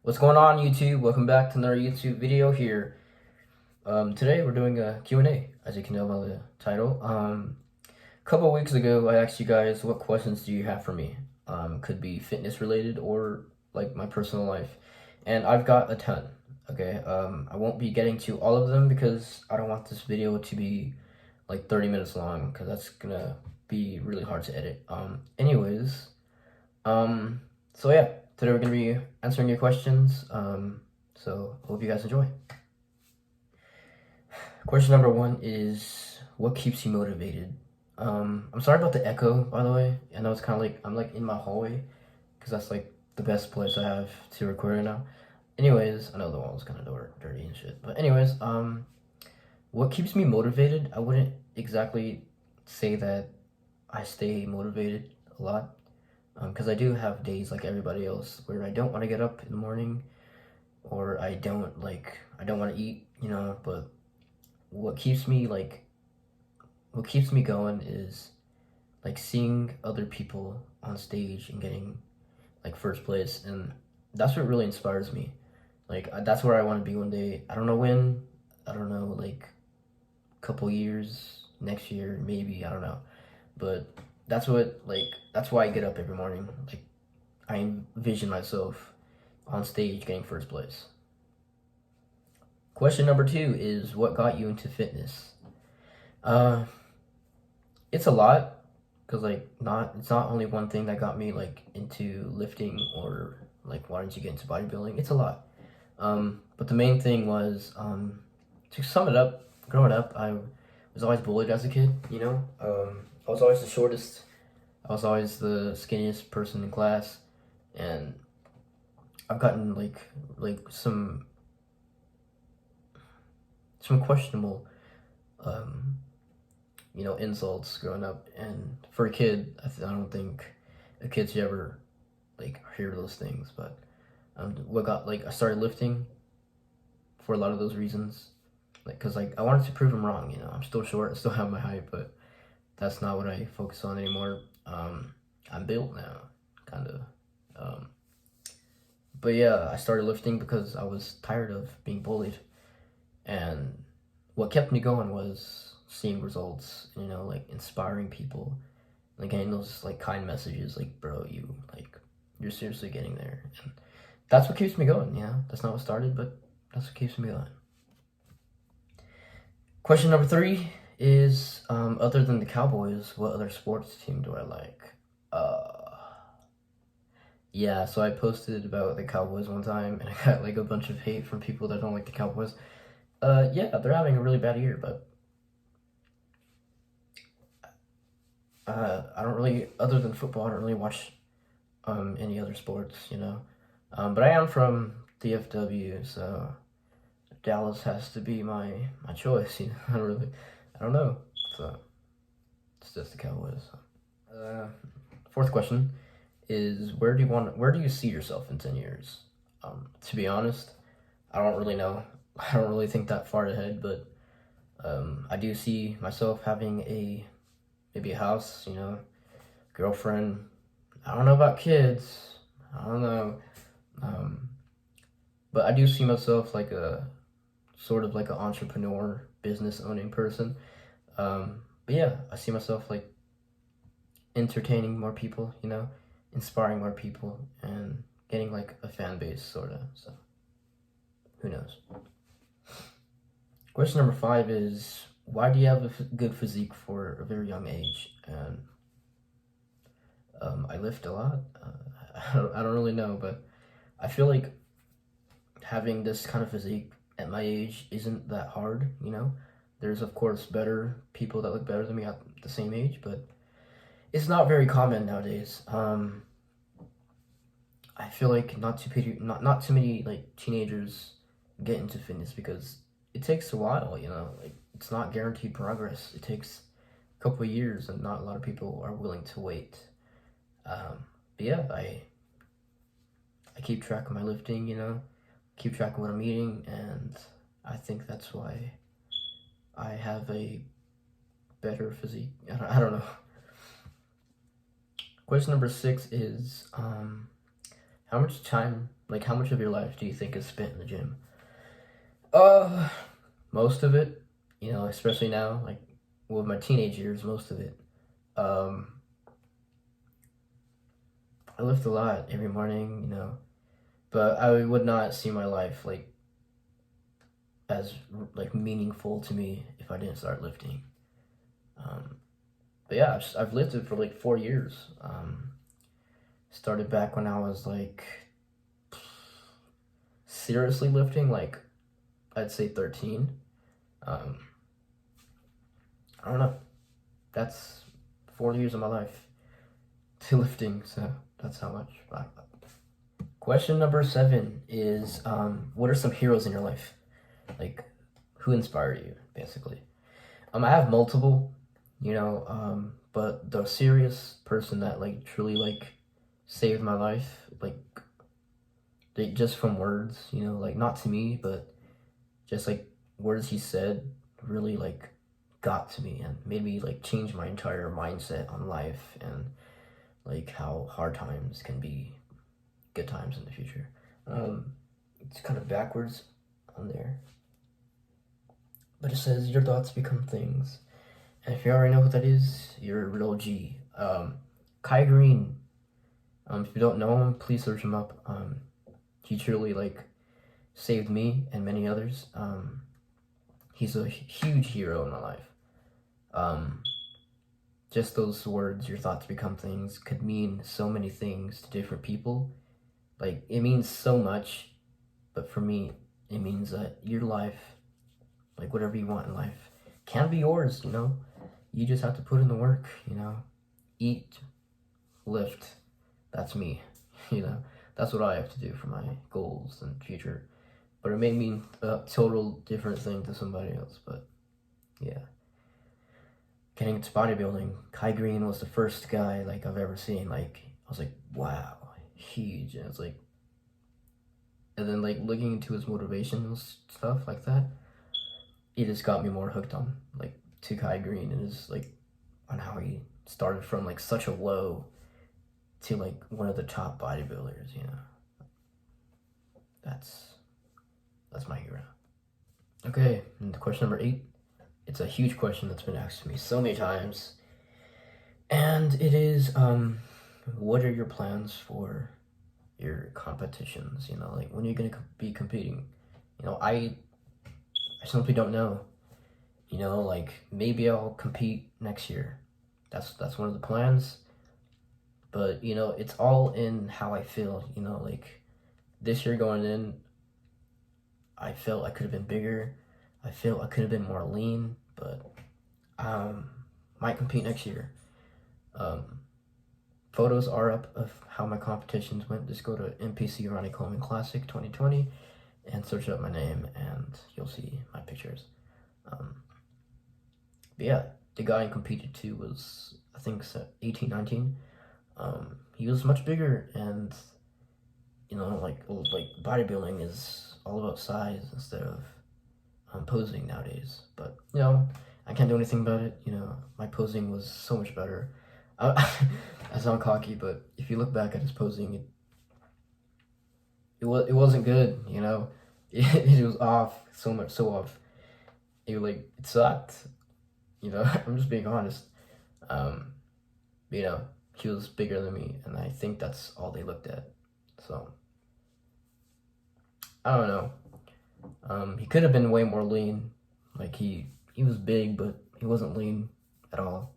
What's going on, YouTube? Welcome back to another YouTube video here. Today we're doing a Q&A, as you can tell by the title. A couple of weeks ago, I asked you guys, what questions do you have for me? Could be fitness related or like my personal life. And I've got a ton, okay? I won't be getting to all of them because I don't want this video to be like 30 minutes long because that's gonna be really hard to edit. Anyways, so yeah. Today we're going to be answering your questions, so hope you guys enjoy. Question number one is, what keeps you motivated? I'm sorry about the echo, by the way. I know it's kind of like, I'm like in my hallway, because that's like the best place I have to record right now. Anyways, I know the wall's kind of dirty and shit, but anyways, what keeps me motivated? I wouldn't exactly say that I stay motivated a lot. Because I do have days like everybody else where I don't want to get up in the morning, or I don't want to eat, but what keeps me going is like seeing other people on stage and getting like first place, and that's what really inspires me. Like that's where I want to be one day. I don't know when, I don't know, like a couple years, next year maybe, I don't know, but that's why I get up every morning. Like I envision myself on stage getting first place. Question number two is, what got you into fitness? It's a lot, because it's not only one thing that got me like into lifting or like wanting to get into bodybuilding. It's a lot. But the main thing was, to sum it up, growing up, I was always bullied as a kid, I was always the shortest. I was always the skinniest person in class, and I've gotten like some questionable, insults growing up. And for a kid, I don't think a kid should ever like hear those things. But I started lifting for a lot of those reasons, because I wanted to prove them wrong. I'm still short, I still have my height, but that's not what I focus on anymore. I'm built now, kind of. But yeah, I started lifting because I was tired of being bullied. And what kept me going was seeing results, like inspiring people, like getting those like kind messages, like, bro, you're seriously getting there. And that's what keeps me going. Yeah, that's not what started, but that's what keeps me going. Question number three is, other than the Cowboys, what other sports team do I like? Yeah, so I posted about the Cowboys one time, and I got like a bunch of hate from people that don't like the Cowboys. Yeah, they're having a really bad year, but I don't really, other than football, I don't really watch any other sports, But I am from DFW, so Dallas has to be my choice, I don't know. So it's just the Cowboys. Fourth question is, where do you see yourself in 10 years? To be honest, I don't really know. I don't really think that far ahead, but I do see myself having maybe a house, girlfriend. I don't know about kids. I don't know. But I do see myself like a sort of like an entrepreneur, business owning person. But yeah, I see myself like entertaining more people, inspiring more people, and getting like a fan base, sort of. So who knows? Question number five is, why do you have a good physique for a very young age? And I lift a lot. I don't really know, but I feel like having this kind of physique at my age isn't that hard, There's, of course, better people that look better than me at the same age, but it's not very common nowadays. I feel like not too many like teenagers get into fitness because it takes a while, like it's not guaranteed progress. It takes a couple of years, and not a lot of people are willing to wait. But yeah, I keep track of my lifting, keep track of what I'm eating, and I think that's why I have a better physique. I don't know. Question number six is, How much time, like how much of your life do you think is spent in the gym? Most of it, especially now, like with my teenage years, most of it. Um, I lift a lot every morning, but I would not see my life like as like meaningful to me if I didn't start lifting. Um, but yeah, I've lifted for like 4 years. Started back when I was like seriously lifting, like I'd say 13. Um, I don't know. That's 4 years of my life to lifting, so that's how much. Question number 7 is, what are some heroes in your life? Like, who inspired you, basically? I have multiple, but the serious person that like truly like saved my life, like just from words, like not to me, but just like words he said really like got to me and made me like change my entire mindset on life and like how hard times can be good times in the future. It's kind of backwards on there, but it says your thoughts become things. And if you already know who that is, you're a real G. Kai Green. If you don't know him, please search him up. He truly like saved me and many others. He's a huge hero in my life. Just those words, your thoughts become things, could mean so many things to different people. Like, it means so much, but for me, it means that your life, like whatever you want in life, can be yours, You just have to put in the work, Eat, lift. That's me, That's what I have to do for my goals and future. But it may mean a total different thing to somebody else, but yeah. Getting into bodybuilding, Kai Green was the first guy like I've ever seen. Like I was like, wow, huge. And it's like, and then like looking into his motivational stuff like that, it just got me more hooked on like to Kai Green and his like on how he started from like such a low to like one of the top bodybuilders. That's my hero. Okay, and question number 8. It's a huge question that's been asked to me so many times. And it is, what are your plans for your competitions? Like when you're going to be competing? I simply don't know. Like maybe I'll compete next year. That's one of the plans. But, it's all in how I feel, like this year going in, I felt I could have been bigger. I feel I could have been more lean, but might compete next year. Photos are up of how my competitions went. Just go to NPC Ronnie Coleman Classic 2020 and search up my name, and you'll see my pictures. But yeah, the guy I competed to was, I think, 18, 19. He was much bigger, and like bodybuilding is all about size instead of posing nowadays. But I can't do anything about it. My posing was so much better. I sound cocky, but if you look back at his posing, it wasn't good. It was off, so off. It sucked. I'm just being honest. But, he was bigger than me, and I think that's all they looked at. So I don't know. He could have been way more lean. Like he was big, but he wasn't lean at all.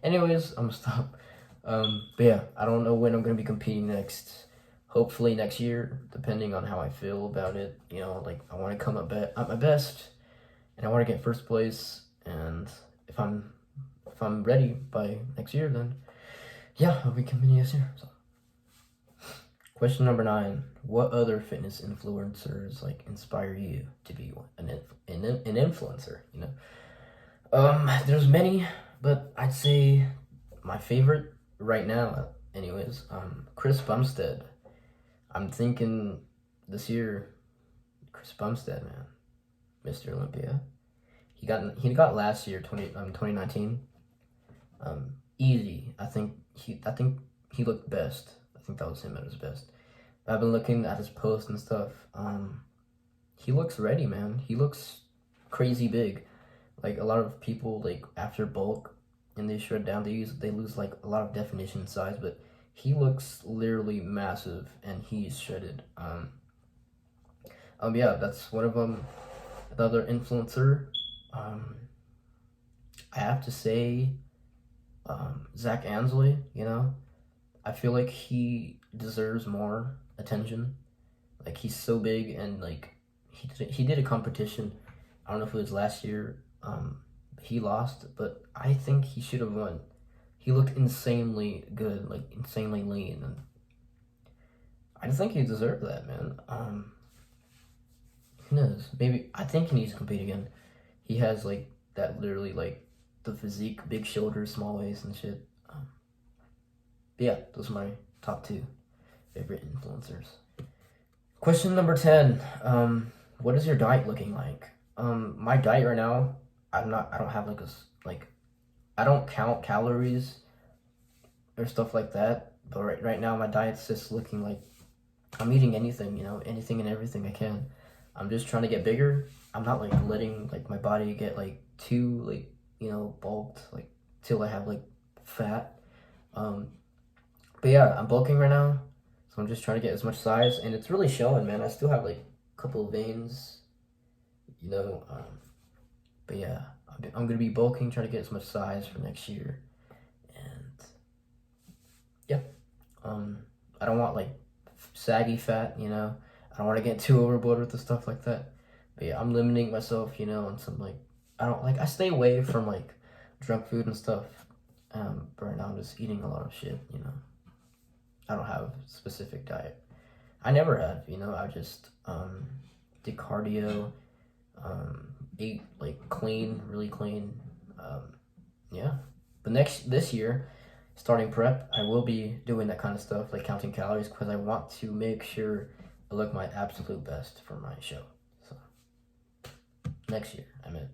Anyways, I'm gonna stop. But yeah, I don't know when I'm gonna be competing next. Hopefully next year, depending on how I feel about it. Like I want to come up at my best, and I want to get first place. And if I'm ready by next year, then yeah, I'll be competing this year. So. Question number 9: what other fitness influencers like inspire you to be an influencer? There's many, but I'd say my favorite right now, anyways, Chris Bumstead. I'm thinking this year, Chris Bumstead, man, Mr. Olympia. He got last year, 2019. Easy. I think he looked best. think that was him at his best. I've been looking at his posts and stuff. He looks ready, man. He looks crazy big. Like a lot of people, like after bulk and they shred down, they lose like a lot of definition and size, but he looks literally massive and he's shredded. Yeah, that's one of them. Another influencer. I have to say, Zach Ansley. You know, I feel like he deserves more attention. Like he's so big and like he did a competition. I don't know if it was last year. He lost, but I think he should have won. He looked insanely good, like insanely lean, and I just think he deserved that, man. Who knows? Maybe I think he needs to compete again. He has like that literally like the physique, big shoulders, small waist, and shit. But yeah, those are my top 2 favorite influencers. Question number 10. What is your diet looking like? My diet right now, I don't have like I don't count calories or stuff like that. But right now, my diet's just looking like I'm eating anything, you know, anything and everything I can. I'm just trying to get bigger. I'm not like letting like my body get like too like, you know, bulked like till I have like fat. But yeah, I'm bulking right now, so I'm just trying to get as much size, and it's really showing, man. I still have like a couple of veins, you know. But yeah, I'm gonna be bulking, trying to get as much size for next year, and yeah, I don't want like saggy fat, you know. I don't want to get too overboard with the stuff like that. But yeah, I'm limiting myself, you know, on some like I stay away from like junk food and stuff. But right now I'm just eating a lot of shit, you know. I don't have a specific diet. I never have, you know. I just did cardio, ate like clean, really clean. Yeah. But this year, starting prep, I will be doing that kind of stuff, like counting calories, because I want to make sure I look my absolute best for my show. So next year, I'm in.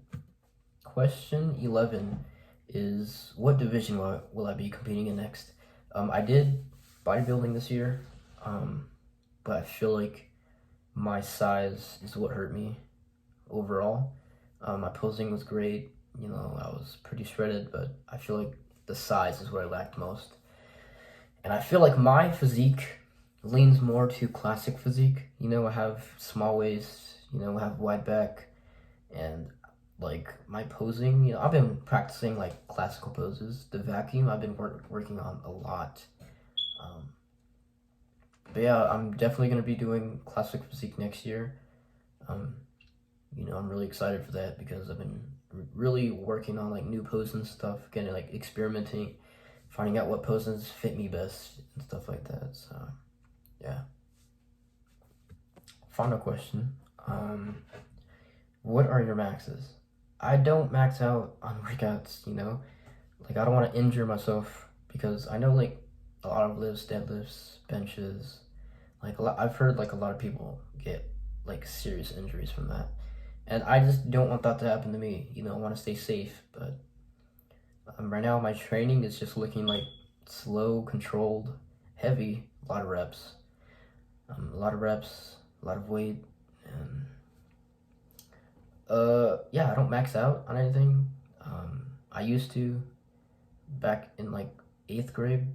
Question 11 is, what division will I be competing in next? I did bodybuilding this year, but I feel like my size is what hurt me overall. My posing was great, you know, I was pretty shredded, but I feel like the size is what I lacked most. And I feel like my physique leans more to classic physique. You know, I have small waist, you know, I have wide back, and like my posing, you know, I've been practicing like classical poses. The vacuum I've been working on a lot. But yeah, I'm definitely going to be doing classic physique next year. You know, I'm really excited for that because I've been really working on like new poses and stuff, getting like experimenting, finding out what poses fit me best and stuff like that. So yeah. Final question. What are your maxes? I don't max out on workouts, you know? Like I don't want to injure myself because I know like a lot of lifts, deadlifts, benches, like I've heard like a lot of people get like serious injuries from that. And I just don't want that to happen to me. You know, I want to stay safe, but right now my training is just looking like slow, controlled, heavy, a lot of reps. A lot of reps, a lot of weight, and yeah, I don't max out on anything. I used to back in like 8th grade,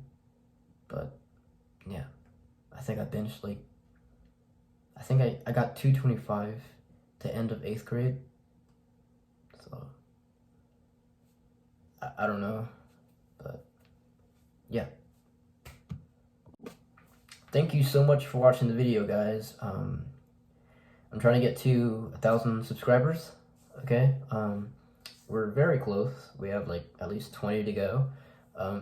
but yeah, I think I benched like, I think I got 225 to end of 8th grade, so I don't know, but yeah. Thank you so much for watching the video, guys. I'm trying to get to 1,000 subscribers, okay? We're very close. We have like at least 20 to go.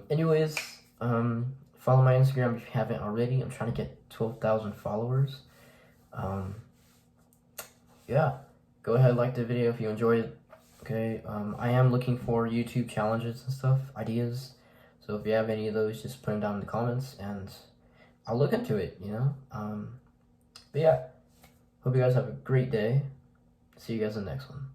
Anyways, follow my Instagram if you haven't already. I'm trying to get 12,000 followers. Yeah, go ahead, like the video if you enjoyed it, okay? I am looking for YouTube challenges and stuff, ideas. So if you have any of those, just put them down in the comments and I'll look into it, you know? But yeah, hope you guys have a great day. See you guys in the next one.